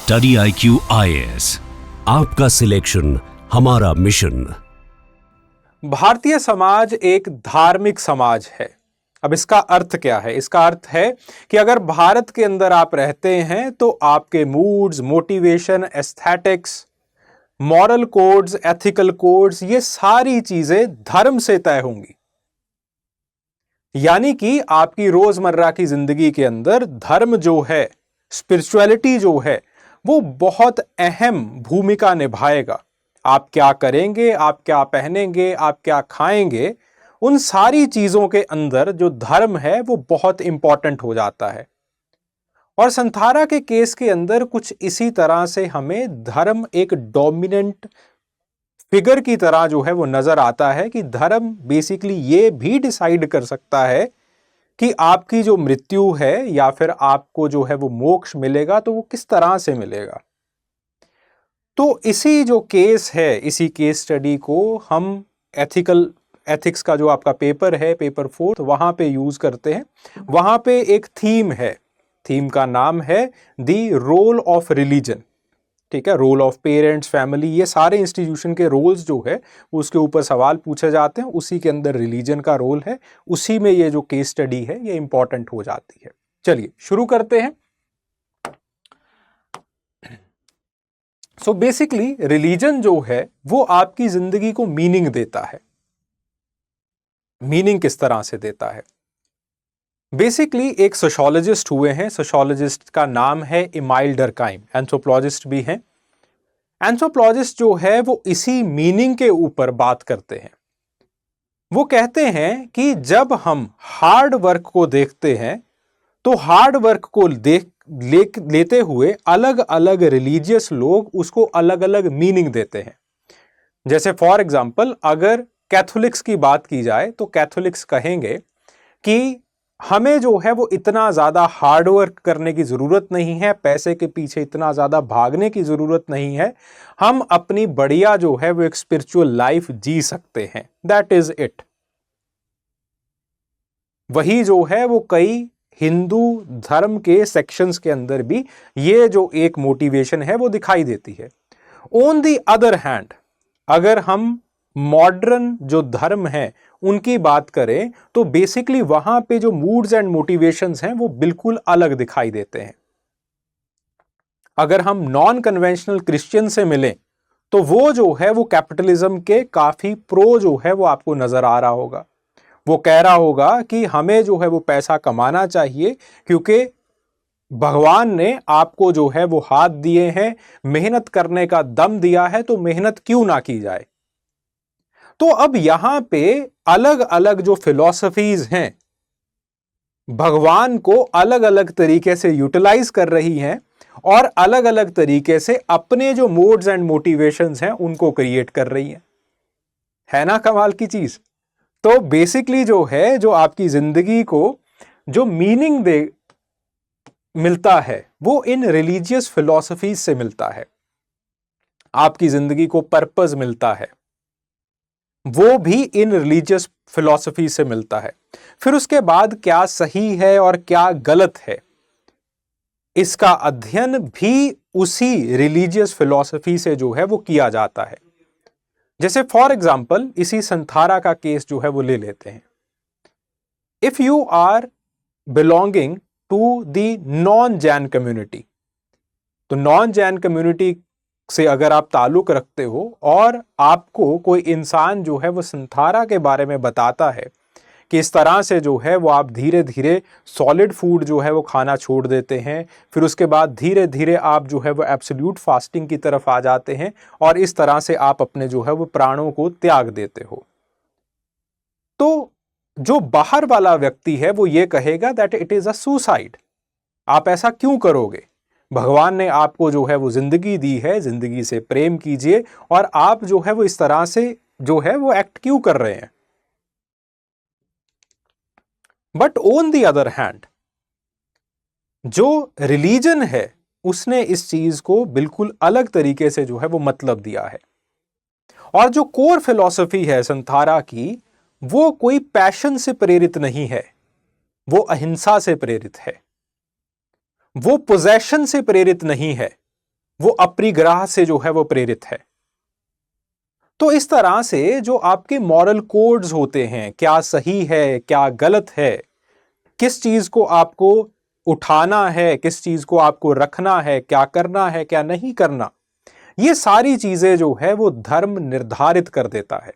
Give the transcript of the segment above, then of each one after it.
Study IQ IAS, आपका selection हमारा mission. Bharatiya Samaj एक धार्मिक समाज है। अब इसका अर्थ क्या है? इसका अर्थ है कि अगर भारत के अंदर आप रहते हैं तो आपके moods, motivation, aesthetics, moral codes, ethical codes, ये सारी चीजें धर्म से तय होंगी। यानी कि आपकी रोजमर्रा की जिंदगी के अंदर धर्म जो है, स्पिरिचुअलिटी जो है, वो बहुत अहम भूमिका निभाएगा। आप क्या करेंगे, आप क्या पहनेंगे, आप क्या खाएंगे, उन सारी चीजों के अंदर जो धर्म है वो बहुत इंपॉर्टेंट हो जाता है। और संथारा के केस के अंदर कुछ इसी तरह से हमें धर्म एक डोमिनेंट फिगर की तरह जो है वो नजर आता है कि धर्म बेसिकली ये भी डिसाइड कर सकता है कि आपकी जो मृत्यु है या फिर आपको जो है वो मोक्ष मिलेगा तो वो किस तरह से मिलेगा। तो इसी जो केस है, इसी केस स्टडी को हम एथिक्स का जो आपका पेपर है, पेपर 4, वहां पे यूज करते हैं। वहां पे एक थीम है, थीम का नाम है द रोल ऑफ रिलीजन। ठीक है, रोल ऑफ पेरेंट्स, फैमिली, ये सारे इंस्टीट्यूशन के रोल्स जो है उसके ऊपर सवाल पूछे जाते हैं। उसी के अंदर रिलीजन का रोल है, उसी में ये जो केस स्टडी है ये इंपॉर्टेंट हो जाती है। चलिए शुरू करते हैं। सो बेसिकली रिलीजन जो है वो आपकी जिंदगी को मीनिंग देता है। मीनिंग किस तरह से देता है? बेसिकली एक सोशियोलॉजिस्ट हुए हैं, सोशियोलॉजिस्ट का नाम है इमाइल डर्काइम, एंथ्रोपोलॉजिस्ट भी हैं। एंथ्रोपोलॉजिस्ट जो है वो इसी मीनिंग के ऊपर बात करते हैं। वो कहते हैं कि जब हम हार्ड वर्क को देखते हैं तो हार्ड वर्क को लेते हुए अलग अलग रिलीजियस लोग उसको अलग अलग मीनिंग देते हैं। जैसे फॉर एग्जाम्पल अगर कैथोलिक्स की बात की जाए तो कैथोलिक्स कहेंगे कि हमें जो है वो इतना ज्यादा हार्ड वर्क करने की जरूरत नहीं है, पैसे के पीछे इतना ज्यादा भागने की जरूरत नहीं है, हम अपनी बढ़िया जो है वो एक स्पिरिचुअल लाइफ जी सकते हैं। That is it. वही जो है वो कई हिंदू धर्म के सेक्शंस के अंदर भी ये जो एक मोटिवेशन है वो दिखाई देती है। ऑन द अदर हैंड अगर हम मॉडर्न जो धर्म है उनकी बात करें तो बेसिकली वहां पे जो मूड्स एंड मोटिवेशंस हैं वो बिल्कुल अलग दिखाई देते हैं। अगर हम नॉन कन्वेंशनल क्रिश्चियन से मिलें तो वो जो है वो कैपिटलिज्म के काफी प्रो जो है वो आपको नजर आ रहा होगा। वो कह रहा होगा कि हमें जो है वो पैसा कमाना चाहिए क्योंकि भगवान ने आपको जो है वो हाथ दिए हैं, मेहनत करने का दम दिया है, तो मेहनत क्यों ना की जाए। तो अब यहां पे अलग अलग जो फिलॉसफीज हैं भगवान को अलग अलग तरीके से यूटिलाइज कर रही हैं और अलग अलग तरीके से अपने जो मोड्स एंड मोटिवेशंस हैं उनको क्रिएट कर रही हैं। है ना कमाल की चीज? तो बेसिकली जो है, जो आपकी जिंदगी को जो मीनिंग मिलता है वो इन रिलीजियस फिलॉसफीज से मिलता है। आपकी जिंदगी को पर्पस मिलता है वो भी इन रिलीजियस फिलॉसफी से मिलता है। फिर उसके बाद क्या सही है और क्या गलत है, इसका अध्ययन भी उसी रिलीजियस फिलॉसफी से जो है वो किया जाता है। जैसे फॉर एग्जाम्पल इसी संथारा का केस जो है वो ले लेते हैं। If you are belonging to the non Jain community, तो नॉन जैन कम्युनिटी से अगर आप ताल्लुक रखते हो और आपको कोई इंसान जो है वो संथारा के बारे में बताता है कि इस तरह से जो है वो आप धीरे धीरे सॉलिड फूड जो है वो खाना छोड़ देते हैं, फिर उसके बाद धीरे धीरे आप जो है वो एब्सोल्यूट फास्टिंग की तरफ आ जाते हैं और इस तरह से आप अपने जो है वो प्राणों को त्याग देते हो, तो जो बाहर वाला व्यक्ति है वो ये कहेगा that it is a suicide. आप ऐसा क्यों करोगे? भगवान ने आपको जो है वो जिंदगी दी है, जिंदगी से प्रेम कीजिए और आप जो है वो इस तरह से जो है वो एक्ट क्यों कर रहे हैं? But on the other hand जो रिलीजन है उसने इस चीज को बिल्कुल अलग तरीके से जो है वो मतलब दिया है। और जो कोर फिलॉसफी है संथारा की वो कोई पैशन से प्रेरित नहीं है, वो अहिंसा से प्रेरित है। वो पोजेशन से प्रेरित नहीं है, वो अपरिग्रह से जो है वो प्रेरित है। तो इस तरह से जो आपके मॉरल कोड्स होते हैं, क्या सही है क्या गलत है, किस चीज को आपको उठाना है, किस चीज को आपको रखना है, क्या करना है क्या नहीं करना, ये सारी चीजें जो है वो धर्म निर्धारित कर देता है।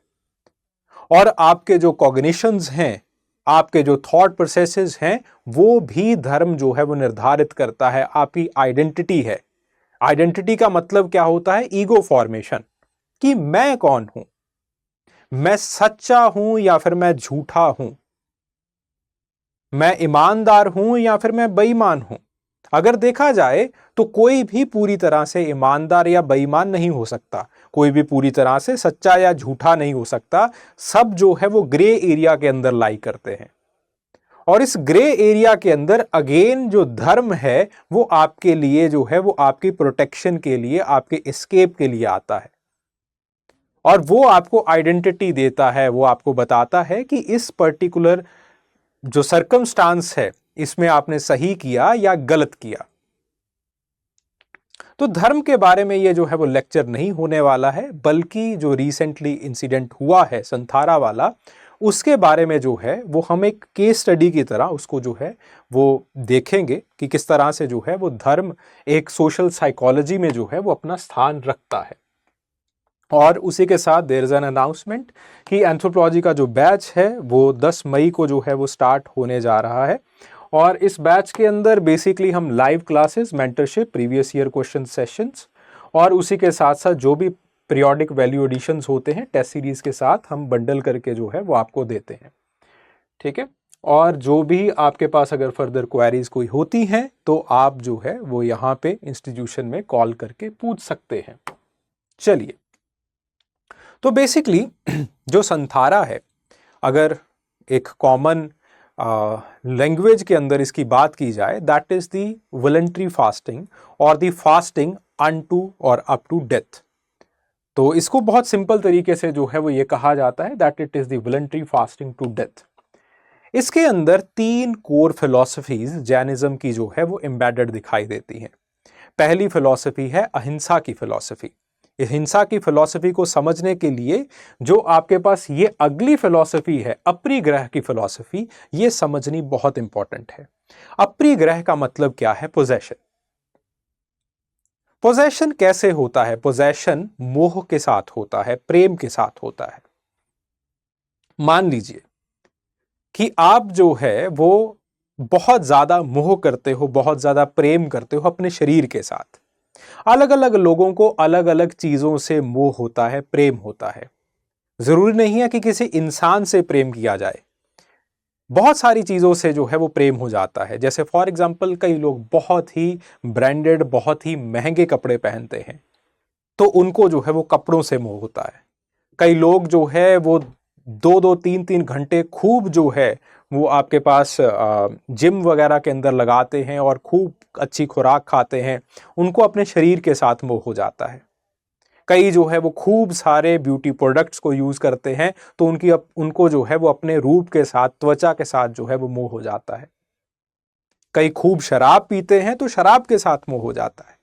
और आपके जो कॉग्निशंस हैं, आपके जो थॉट प्रोसेसेस हैं, वो भी धर्म जो है वो निर्धारित करता है। आपकी आइडेंटिटी है। आइडेंटिटी का मतलब क्या होता है? ईगो फॉर्मेशन, कि मैं कौन हूं, मैं सच्चा हूं या फिर मैं झूठा हूं, मैं ईमानदार हूं या फिर मैं बेईमान हूं। अगर देखा जाए तो कोई भी पूरी तरह से ईमानदार या बेईमान नहीं हो सकता, कोई भी पूरी तरह से सच्चा या झूठा नहीं हो सकता। सब जो है वो ग्रे एरिया के अंदर लाई करते हैं। और इस ग्रे एरिया के अंदर अगेन जो धर्म है वो आपके लिए जो है वो आपकी प्रोटेक्शन के लिए, आपके एस्केप के लिए आता है। और वो आपको आइडेंटिटी देता है, वो आपको बताता है कि इस पर्टिकुलर जो सर्कमस्टांस है इसमें आपने सही किया या गलत किया। तो धर्म के बारे में ये जो है वो लेक्चर नहीं होने वाला है, बल्कि जो रिसेंटली इंसिडेंट हुआ है संथारा वाला, उसके बारे में जो है वो हम एक केस स्टडी की तरह उसको जो है वो देखेंगे कि किस तरह से जो है वो धर्म एक सोशल साइकोलॉजी में जो है वो अपना स्थान रखता है। और उसी के साथ देयर इज एन अनाउंसमेंट कि एंथ्रोपोलॉजी का जो बैच है वो 10 मई को जो है वो स्टार्ट होने जा रहा है। और इस बैच के अंदर बेसिकली हम live classes, mentorship, previous year question sessions और उसी के साथ साथ जो भी पीरियोडिक वैल्यू एडिशंस होते हैं टेस्ट सीरीज के साथ हम बंडल करके जो है वो आपको देते हैं। ठीक है। और जो भी आपके पास अगर फर्दर क्वेरीज कोई होती हैं तो आप जो है वो यहाँ पे इंस्टीट्यूशन में कॉल करके पूछ सकते हैं। चलिए, तो बेसिकली जो संथारा है, अगर एक कॉमन लैंग्वेज के अंदर इसकी बात की जाए, that is the voluntary fasting और द फास्टिंग अनटू और अप टू डेथ। तो इसको बहुत सिंपल तरीके से जो है वो ये कहा जाता है that it is the voluntary fasting to death. इसके अंदर 3 कोर फिलॉसफीज जैनिज्म की जो है वो एम्बेडेड दिखाई देती हैं। पहली फिलॉसफी है अहिंसा की फिलॉसफी। हिंसा की फिलॉसफी को समझने के लिए जो आपके पास ये अगली फिलॉसफी है, अपरिग्रह की फिलॉसफी, ये समझनी बहुत इंपॉर्टेंट है। अपरिग्रह का मतलब क्या है? पोजेशन। पोजेशन कैसे होता है? पोजेशन मोह के साथ होता है, प्रेम के साथ होता है। मान लीजिए कि आप जो है वो बहुत ज्यादा मोह करते हो, बहुत ज्यादा प्रेम करते हो अपने शरीर के साथ। अलग अलग लोगों को अलग अलग चीजों से मोह होता है, प्रेम होता है। जरूरी नहीं है कि किसी इंसान से प्रेम किया जाए, बहुत सारी चीजों से जो है वो प्रेम हो जाता है। जैसे फॉर एग्जाम्पल कई लोग बहुत ही ब्रांडेड, बहुत ही महंगे कपड़े पहनते हैं तो उनको जो है वो कपड़ों से मोह होता है। कई लोग जो है वो 2-2, 3-3 घंटे खूब जो है वो आपके पास जिम वगैरह के अंदर लगाते हैं और खूब अच्छी खुराक खाते हैं, उनको अपने शरीर के साथ मोह हो जाता है। कई जो है वो खूब सारे ब्यूटी प्रोडक्ट्स को यूज करते हैं तो उनको जो है वो अपने रूप के साथ, त्वचा के साथ जो है वो मोह हो जाता है। कई खूब शराब पीते हैं तो शराब के साथ मोह हो जाता है।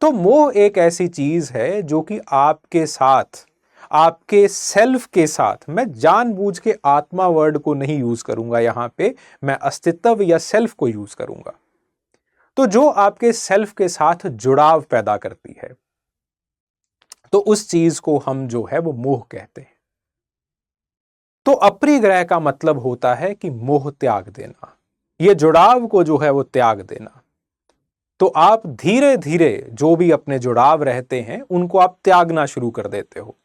तो मोह एक ऐसी चीज है जो कि आपके साथ, आपके सेल्फ के साथ, मैं जानबूझ के आत्मा वर्ड को नहीं यूज करूंगा यहां पे, मैं अस्तित्व या सेल्फ को यूज करूंगा। तो जो आपके सेल्फ के साथ जुड़ाव पैदा करती है तो उस चीज को हम जो है वो मोह कहते हैं। तो अपरिग्रह का मतलब होता है कि मोह त्याग देना, ये जुड़ाव को जो है वो त्याग देना। तो आप धीरे धीरे जो भी अपने जुड़ाव रहते हैं उनको आप त्यागना शुरू कर देते हो।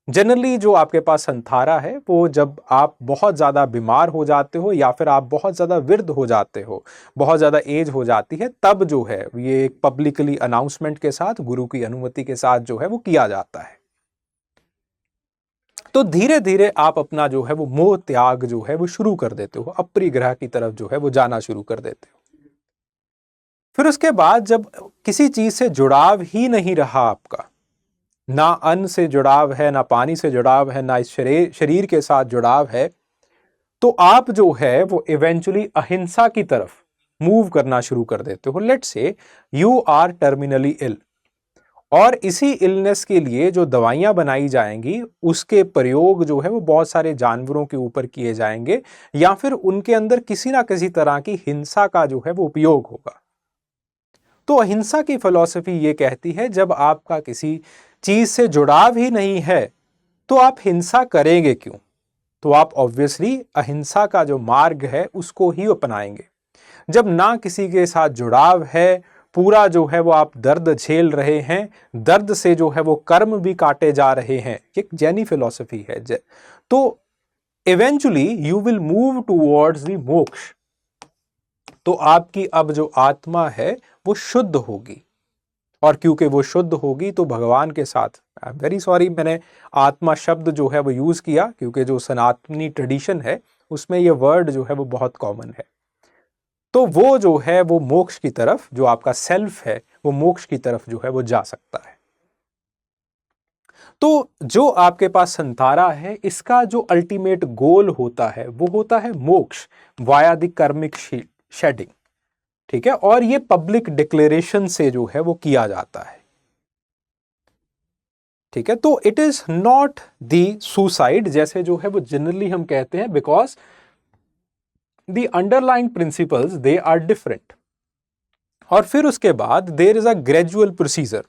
जनरली जो आपके पास संथारा है वो जब आप बहुत ज्यादा बीमार हो जाते हो या फिर आप बहुत ज्यादा वृद्ध हो जाते हो, बहुत ज्यादा एज हो जाती है, तब जो है ये एक पब्लिकली अनाउंसमेंट के साथ, गुरु की अनुमति के साथ जो है वो किया जाता है। तो धीरे धीरे आप अपना जो है वो मोह त्याग जो है वो शुरू कर देते हो, अपरिग्रह की तरफ जो है वो जाना शुरू कर देते हो। फिर उसके बाद जब किसी चीज से जुड़ाव ही नहीं रहा आपका, ना अन्न से जुड़ाव है, ना पानी से जुड़ाव है, ना इस शरीर के साथ जुड़ाव है, तो आप जो है वो इवेंचुअली अहिंसा की तरफ मूव करना शुरू कर देते हो। Let's say you are terminally ill, और इसी इलनेस के लिए जो दवाइयां बनाई जाएंगी उसके प्रयोग जो है वो बहुत सारे जानवरों के ऊपर किए जाएंगे, या फिर उनके अंदर किसी ना किसी तरह की हिंसा का जो है वो उपयोग होगा। तो अहिंसा की फिलॉसफी ये कहती है जब आपका किसी चीज से जुड़ाव ही नहीं है तो आप हिंसा करेंगे क्यों? तो आप ऑब्वियसली अहिंसा का जो मार्ग है उसको ही अपनाएंगे। जब ना किसी के साथ जुड़ाव है, पूरा जो है वो आप दर्द झेल रहे हैं, दर्द से जो है वो कर्म भी काटे जा रहे हैं, एक जैनी फिलॉसफी है। तो eventually you will move towards the मोक्ष। तो आपकी अब जो आत्मा है वो शुद्ध होगी, और क्योंकि वो शुद्ध होगी तो भगवान के साथ, आई एम वेरी सॉरी मैंने आत्मा शब्द जो है वो यूज किया, क्योंकि जो सनातनी ट्रेडिशन है उसमें ये वर्ड जो है वो बहुत कॉमन है। तो वो जो है वो मोक्ष की तरफ, जो आपका सेल्फ है वो मोक्ष की तरफ जो है वो जा सकता है। तो जो आपके पास संतारा है, इसका जो अल्टीमेट गोल होता है वो होता है मोक्ष वाया द कर्मिक शेडिंग, ठीक है। और ये पब्लिक डिक्लेरेशन से जो है वो किया जाता है, ठीक है। तो it is not the suicide जैसे जो है वो जनरली हम कहते हैं, because the underlying principles they are different. और फिर उसके बाद there is a gradual procedure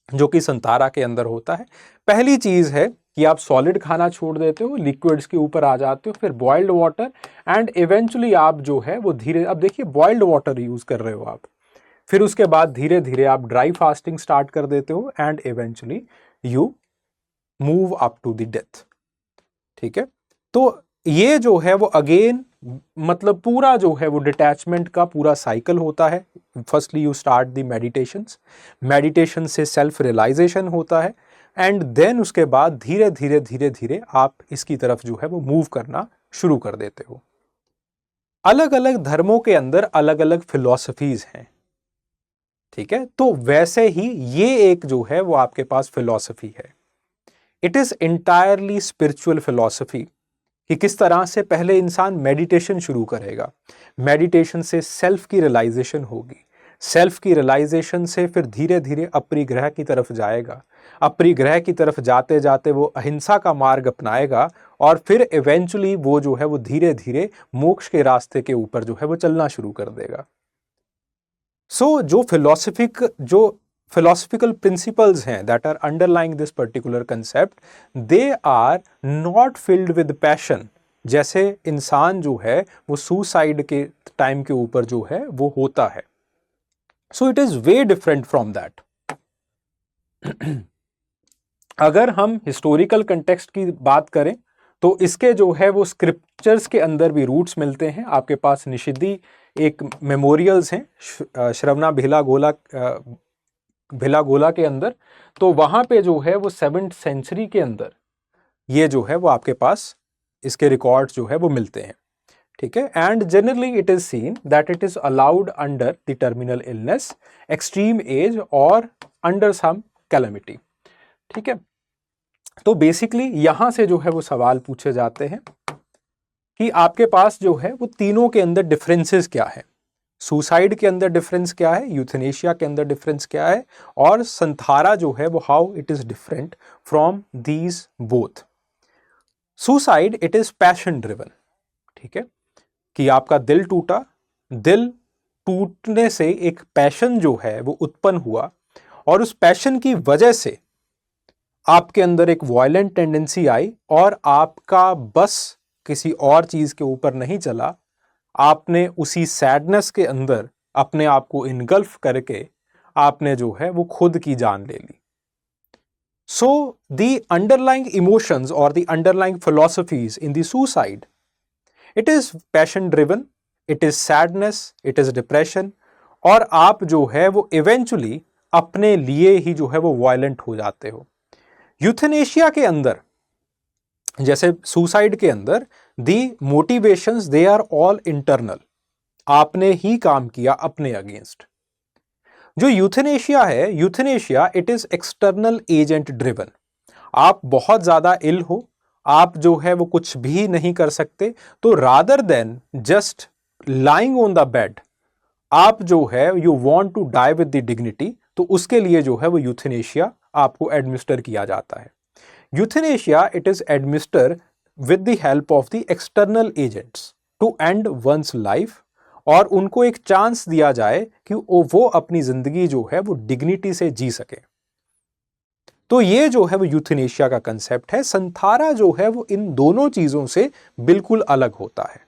जो कि संतारा के अंदर होता है। पहली चीज है कि आप सॉलिड खाना छोड़ देते हो, लिक्विड्स के ऊपर आ जाते हो, फिर बॉइल्ड वाटर, एंड इवेंचुअली आप जो है वो धीरे, अब देखिए बॉइल्ड वाटर यूज कर रहे हो आप, फिर उसके बाद धीरे धीरे आप ड्राई फास्टिंग स्टार्ट कर देते हो, and eventually you move up to the death, ठीक है। तो ये जो है वो अगेन मतलब पूरा जो है वो डिटैचमेंट का पूरा साइकिल होता है। Firstly you start the meditations, meditation से सेल्फ रियलाइजेशन होता है, एंड देन उसके बाद धीरे धीरे धीरे धीरे आप इसकी तरफ जो है वो मूव करना शुरू कर देते हो। अलग अलग धर्मों के अंदर अलग अलग फिलॉसफीज हैं, ठीक है। तो वैसे ही ये एक जो है वो आपके पास फिलॉसफी है। It is entirely spiritual philosophy कि किस तरह से पहले इंसान मेडिटेशन शुरू करेगा, मेडिटेशन से सेल्फ की रियलाइजेशन होगी, सेल्फ की रियलाइजेशन से फिर धीरे धीरे अपरिग्रह की तरफ जाएगा, अपरिग्रह की तरफ जाते जाते वो अहिंसा का मार्ग अपनाएगा, और फिर इवेंचुअली वो जो है वो धीरे धीरे मोक्ष के रास्ते के ऊपर जो है वो चलना शुरू कर देगा। सो जो philosophical principles हैं that are underlying this particular concept, they are not filled with passion, जैसे इंसान जो है वो सुसाइड के टाइम के ऊपर जो है वो होता है। So it is way different from that. अगर हम हिस्टोरिकल कंटेक्स्ट की बात करें तो इसके जो है वो स्क्रिप्चर्स के अंदर भी रूट्स मिलते हैं। आपके पास निषिद्धि एक मेमोरियल्स हैं श्रवणा भिलागोला के अंदर, तो वहां पे जो है वो 7th सेंचुरी के अंदर ये जो है वो आपके पास इसके रिकॉर्ड जो है वो मिलते हैं, ठीक है। And generally it is seen that it is allowed under the terminal illness, extreme age और अंडर सम कैलेमिटी, ठीक है। तो बेसिकली यहां से जो है वो सवाल पूछे जाते हैं कि आपके पास जो है वो तीनों के अंदर डिफरेंसेस क्या है, सुसाइड के अंदर डिफरेंस क्या है, यूथेनेशिया के अंदर डिफरेंस क्या है, और संथारा जो है वो how it is different from these both. Suicide it is passion driven, ठीक है, कि आपका दिल टूटा, दिल टूटने से एक पैशन जो है वो उत्पन्न हुआ, और उस पैशन की वजह से आपके अंदर एक वायलेंट टेंडेंसी आई, और आपका बस किसी और चीज के ऊपर नहीं चला, आपने उसी सैडनेस के अंदर अपने आप को इनगल्फ करके आपने जो है वो खुद की जान ले ली। सो द अंडरलाइंग इमोशंस और the underlying philosophies in the suicide, it is passion driven, it is sadness, it is depression, और आप जो है वो इवेंचुअली अपने लिए ही जो है वो वायलेंट हो जाते हो। यूथेनेशिया के अंदर जैसे सुसाइड के अंदर the motivations they are all internal, आपने ही काम किया अपने अगेंस्ट। जो यूथेनेशिया है, euthanasia it is external agent driven, आप बहुत ज्यादा इल हो, आप जो है वो कुछ भी नहीं कर सकते, तो rather than just lying on the bed, आप जो है you want to die with the dignity, तो उसके लिए जो है वो यूथेनेशिया आपको एडमिनिस्टर किया जाता है। Euthanasia it is administer with the help of the external agents to end one's life, और उनको एक चांस दिया जाए कि वो अपनी जिंदगी जो है वो डिग्निटी से जी सके। तो ये जो है वो यूथेनेशिया का कंसेप्ट है। संथारा जो है वो इन दोनों चीजों से बिल्कुल अलग होता है।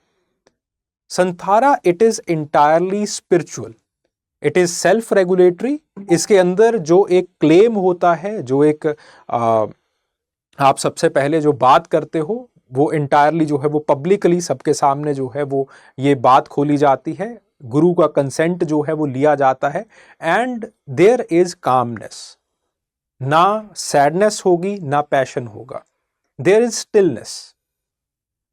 Santhara it is entirely spiritual, it is self regulatory. इसके अंदर जो एक क्लेम होता है, जो एक आप सबसे पहले जो बात करते हो वो इंटायरली जो है वो पब्लिकली सबके सामने जो है वो ये बात खोली जाती है, गुरु का कंसेंट जो है वो लिया जाता है। एंड देयर इज कामनेस, ना सैडनेस होगी ना पैशन होगा, देयर इज स्टिलनेस।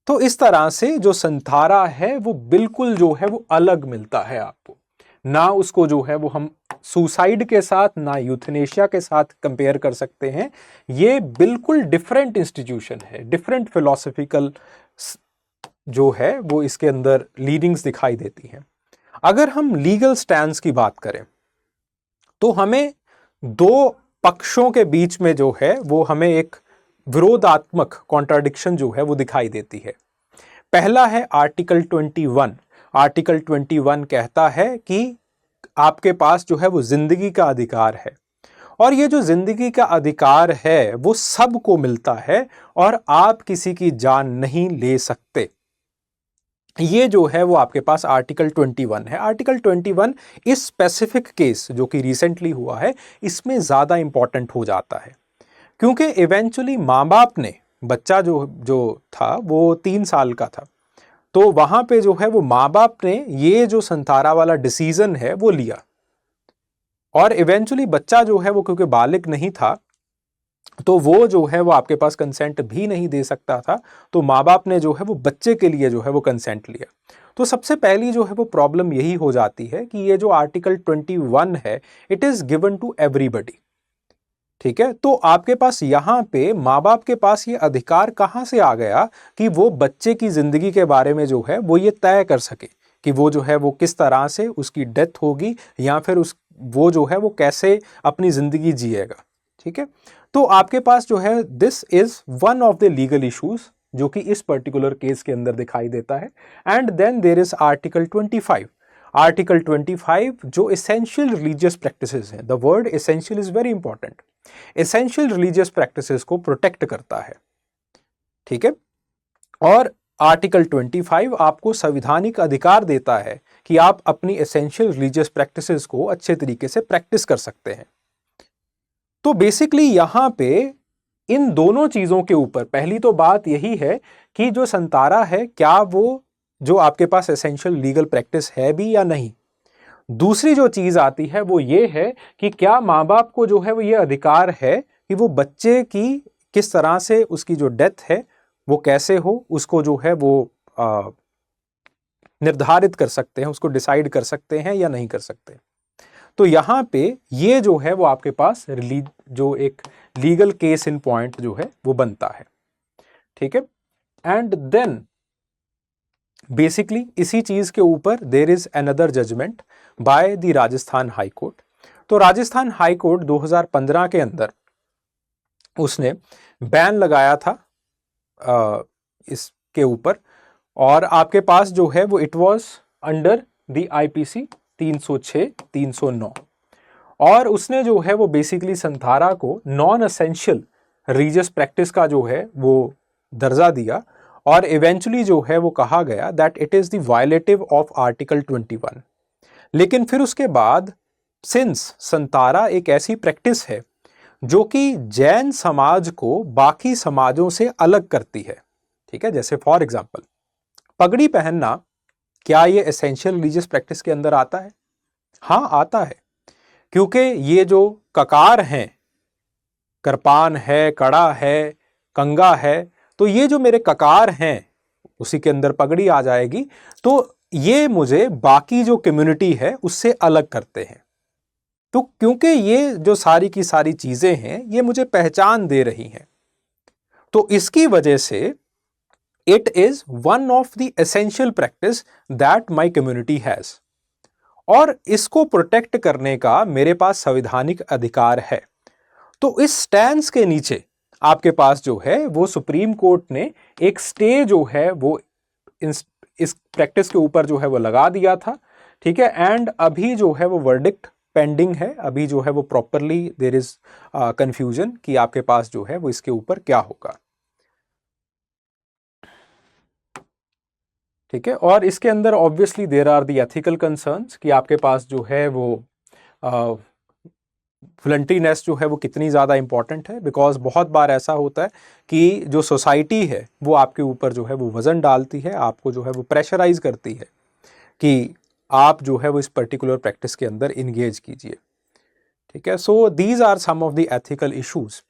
तो इस तरह से जो संथारा है वो बिल्कुल जो है वो अलग मिलता है आपको। ना उसको जो है वो हम सुसाइड के साथ, ना यूथेनेशिया के साथ कंपेयर कर सकते हैं। ये बिल्कुल डिफरेंट इंस्टीट्यूशन है, डिफरेंट फिलॉसफिकल जो है वो इसके अंदर लीडिंग्स दिखाई देती हैं। अगर हम लीगल स्टैंड्स की बात करें तो हमें दो पक्षों के बीच में जो है वो हमें एक विरोधात्मक कॉन्ट्राडिक्शन जो है वो दिखाई देती है। पहला है आर्टिकल 21। आर्टिकल 21 कहता है कि आपके पास जो है वो जिंदगी का अधिकार है, और ये जो जिंदगी का अधिकार है वो सबको मिलता है और आप किसी की जान नहीं ले सकते। ये जो है वो आपके पास आर्टिकल 21 है। आर्टिकल 21 इस स्पेसिफिक केस जो कि रिसेंटली हुआ है इसमें ज्यादा इंपॉर्टेंट हो जाता है, क्योंकि इवेंचुअली माँ बाप ने, बच्चा जो था वो 3 साल का था, तो वहां पे जो है वो माँ बाप ने ये जो संथारा वाला डिसीजन है वो लिया, और इवेंचुअली बच्चा जो है वो क्योंकि बालिग नहीं था तो वो जो है वो आपके पास कंसेंट भी नहीं दे सकता था, तो माँ बाप ने जो है वो बच्चे के लिए जो है वो कंसेंट लिया। तो सबसे पहली जो है वो प्रॉब्लम यही हो जाती है कि ये जो आर्टिकल 21 है it is given to everybody. ठीक है, तो आपके पास यहां पे माँ बाप के पास ये अधिकार कहां से आ गया कि वो बच्चे की जिंदगी के बारे में जो है वो ये तय कर सके कि वो जो है वो किस तरह से उसकी डेथ होगी, या फिर वो जो है वो कैसे अपनी जिंदगी जिएगा। ठीक है, तो आपके पास जो है this is one of the legal issues जो कि इस पर्टिकुलर केस के अंदर दिखाई देता है। And then there is article 25। Article 25 जो एसेंशियल रिलीजियस प्रैक्टिसेस हैं, the word essential is very important, essential religious practices को प्रोटेक्ट करता है। ठीक है, और आर्टिकल 25 आपको संवैधानिक अधिकार देता है कि आप अपनी एसेंशियल रिलीजियस प्रैक्टिसेस को अच्छे तरीके से प्रैक्टिस कर सकते हैं। तो बेसिकली यहां पे इन दोनों चीजों के ऊपर पहली तो बात यही है कि जो संतारा है क्या वो जो आपके पास एसेंशियल लीगल प्रैक्टिस है भी या नहीं। दूसरी जो चीज आती है वो ये है कि क्या माँ बाप को जो है वो ये अधिकार है कि वो बच्चे की किस तरह से उसकी जो डेथ है वो कैसे हो, उसको जो है वो निर्धारित कर सकते हैं, उसको डिसाइड कर सकते हैं या नहीं कर सकते। तो यहां पे ये जो है वो आपके पास जो एक लीगल केस इन पॉइंट जो है वो बनता है। ठीक है, एंड देन बेसिकली इसी चीज के ऊपर there is another judgement by the Rajasthan high court. तो राजस्थान हाई कोर्ट 2015 के अंदर उसने बैन लगाया था इसके ऊपर, और आपके पास जो है वो it was under the IPC 306 309, और उसने जो है वो बेसिकली संथारा को नॉन एसेंशियल रिलीजियस प्रैक्टिस का जो है वो दर्जा दिया, और इवेंचुअली जो है वो कहा गया that it is the violative of article 21। लेकिन फिर उसके बाद सिंस संतारा एक ऐसी प्रैक्टिस है जो कि जैन समाज को बाकी समाजों से अलग करती है, ठीक है, जैसे फॉर एग्जांपल पगड़ी पहनना, क्या ये एसेंशियल रिलीजियस प्रैक्टिस के अंदर आता है? हाँ आता है, क्योंकि ये जो ककार हैं, कृपान है, कड़ा है, कंगा है, तो ये जो मेरे ककार हैं उसी के अंदर पगड़ी आ जाएगी, तो ये मुझे बाकी जो कम्युनिटी है उससे अलग करते हैं। तो क्योंकि ये जो सारी की सारी चीजें हैं ये मुझे पहचान दे रही हैं, तो इसकी वजह से it is one of the essential practice that my community has. और इसको प्रोटेक्ट करने का मेरे पास संवैधानिक अधिकार है। तो इस स्टैंस के नीचे आपके पास जो है वो सुप्रीम कोर्ट ने एक स्टे जो है वो इस प्रैक्टिस के ऊपर जो है वो लगा दिया था, ठीक है। एंड अभी जो है वो वर्डिक्ट पेंडिंग है, अभी जो है वो प्रॉपरली देयर इज कंफ्यूजन कि आपके पास जो है वो इसके ऊपर क्या होगा, ठीक है। और इसके अंदर obviously there are the ethical concerns कि आपके पास जो है वो वॉलंटरीनेस जो है वो कितनी ज़्यादा इंपॉर्टेंट है, बिकॉज बहुत बार ऐसा होता है कि जो सोसाइटी है वो आपके ऊपर जो है वो वज़न डालती है, आपको जो है वो प्रेशराइज करती है कि आप जो है वो इस पर्टिकुलर प्रैक्टिस के अंदर इंगेज कीजिए, ठीक है। So these are some of the ethical issues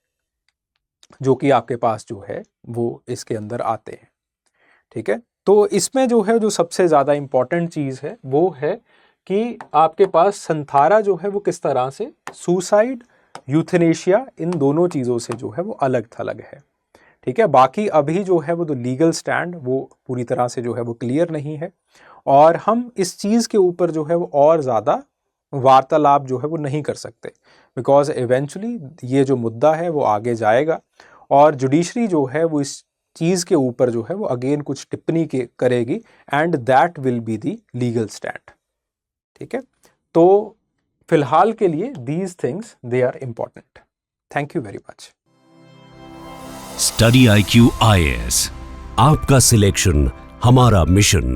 जो कि आपके पास जो है वो इसके अंदर आते हैं, ठीक है। तो इसमें जो है जो सबसे ज़्यादा इंपॉर्टेंट चीज़ है वो है कि आपके पास संथारा जो है वो किस तरह से सुसाइड, यूथनेशिया, इन दोनों चीज़ों से जो है वो अलग थलग है, ठीक है। बाकी अभी जो है वो तो लीगल स्टैंड वो पूरी तरह से जो है वो क्लियर नहीं है, और हम इस चीज़ के ऊपर जो है वो और ज़्यादा वार्तालाप जो है वो नहीं कर सकते, बिकॉज इवेंचुअली ये जो मुद्दा है वो आगे जाएगा और जुडिशरी जो है वो इस चीज़ के ऊपर जो है वो अगेन कुछ टिप्पणी करेगी, and that will be the legal stand, ठीक है। तो फिलहाल के लिए these things they are important. Thank you very much. Study IQ IAS, आपका सिलेक्शन हमारा मिशन।